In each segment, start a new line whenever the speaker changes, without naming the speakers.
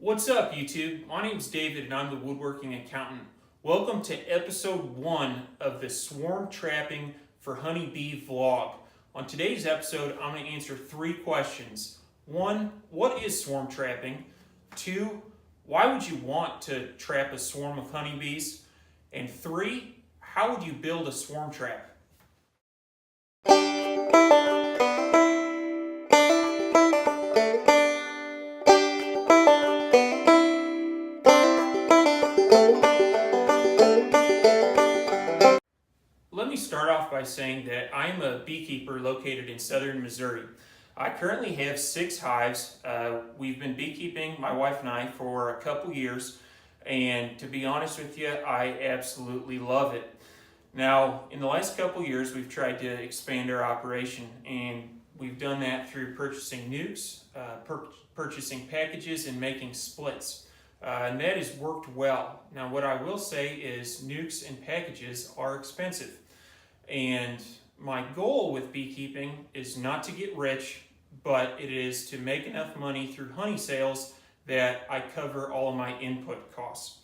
What's up, YouTube? My name's David and I'm the woodworking accountant. Welcome to episode 1 of the swarm trapping for honeybee vlog. On today's episode, I'm going to answer 3 questions. 1, what is swarm trapping? 2, why would you want to trap a swarm of honeybees? And 3, how would you build a swarm trap? Let me start off by saying that I'm a beekeeper located in southern Missouri. I currently have 6 hives. We've been beekeeping, my wife and I, for a couple years, and to be honest with you, I absolutely love it. Now, in the last couple years, we've tried to expand our operation, and we've done that through purchasing nukes, purchasing packages, and making splits. And that has worked well. Now, what I will say is nukes and packages are expensive. And my goal with beekeeping is not to get rich, but it is to make enough money through honey sales that I cover all of my input costs.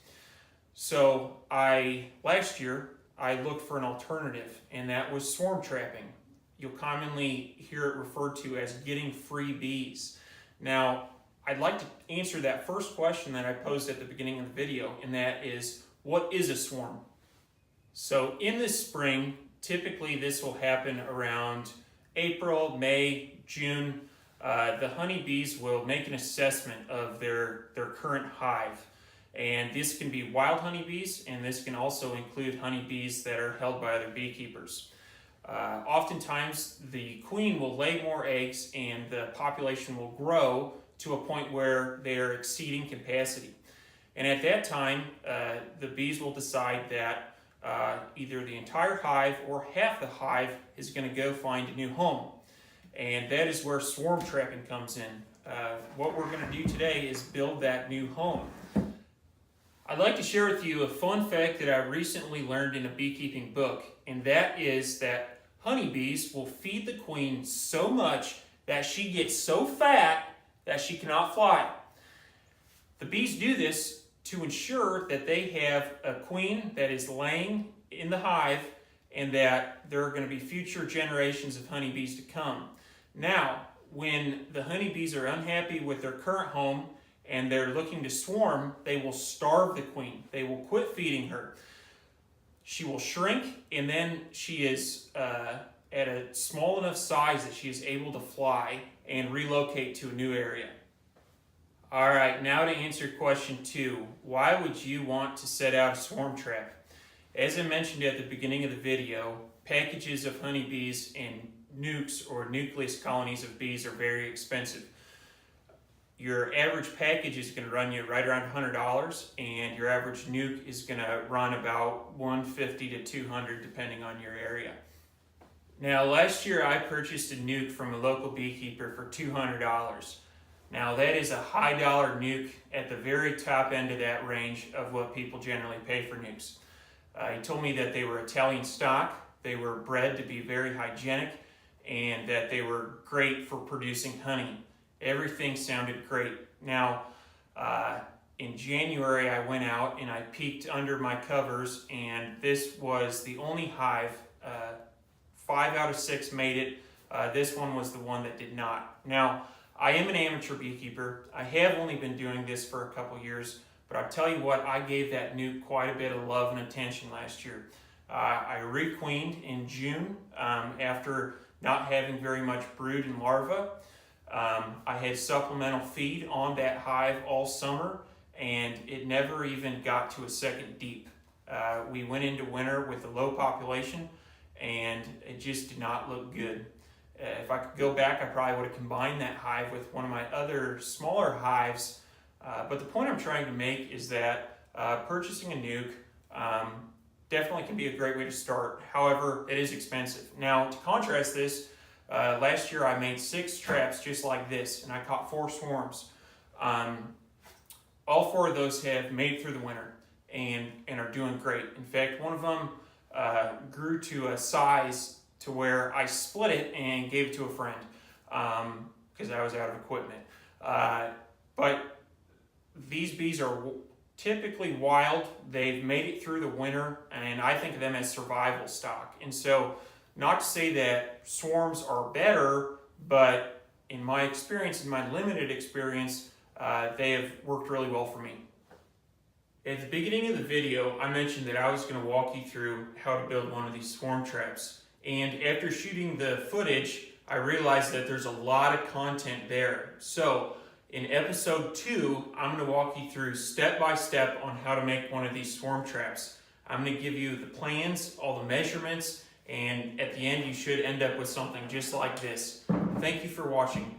So last year, I looked for an alternative, and that was swarm trapping. You'll commonly hear it referred to as getting free bees. Now, I'd like to answer that first question that I posed at the beginning of the video, and that is, what is a swarm? So in the spring, typically this will happen around April, May, June. The honeybees will make an assessment of their current hive. And this can be wild honeybees, and this can also include honeybees that are held by other beekeepers. Oftentimes, the queen will lay more eggs and the population will grow to a point where they are exceeding capacity. And at that time, the bees will decide that either the entire hive or half the hive is going to go find a new home. And that is where swarm trapping comes in. What we're going to do today is build that new home. I'd like to share with you a fun fact that I recently learned in a beekeeping book, and that is that honeybees will feed the queen so much that she gets so fat that she cannot fly. The bees do this to ensure that they have a queen that is laying in the hive and that there are going to be future generations of honeybees to come. Now, when the honeybees are unhappy with their current home and they're looking to swarm, they will starve the queen. They will quit feeding her. She will shrink, and then she is at a small enough size that she is able to fly and relocate to a new area. All right, now to answer question 2, why would you want to set out a swarm trap? As I mentioned at the beginning of the video, packages of honeybees and nukes or nucleus colonies of bees are very expensive. Your average package is going to run you right around $100, and your average nuke is going to run about $150 to $200 depending on your area. Now, last year I purchased a nuke from a local beekeeper for $200. Now, that is a high dollar nuke at the very top end of that range of what people generally pay for nukes. He told me that they were Italian stock, they were bred to be very hygienic, and that they were great for producing honey. Everything sounded great. Now, in January I went out and I peeked under my covers, and this was the only hive. 5 out of 6 made it. This one was the one that did not. Now, I am an amateur beekeeper. I have only been doing this for a couple years, but I'll tell you what, I gave that nuke quite a bit of love and attention last year. I requeened in June after not having very much brood and larvae. I had supplemental feed on that hive all summer, and it never even got to a second deep. We went into winter with a low population, and it just did not look good. If I could go back, I probably would have combined that hive with one of my other smaller hives. But the point I'm trying to make is that purchasing a nuke definitely can be a great way to start. However, it is expensive. Now, to contrast this, last year I made 6 traps just like this, and I caught 4 swarms. All 4 of those have made it through the winter and are doing great. In fact, one of them grew to a size to where I split it and gave it to a friend because I was out of equipment. But these bees are typically wild. They've made it through the winter, and I think of them as survival stock. And so, not to say that swarms are better, but in my experience, in my limited experience, they have worked really well for me. At the beginning of the video, I mentioned that I was going to walk you through how to build one of these swarm traps. And after shooting the footage, I realized that there's a lot of content there. So in episode 2, I'm going to walk you through step by step on how to make one of these swarm traps. I'm going to give you the plans, all the measurements, and at the end you should end up with something just like this. Thank you for watching.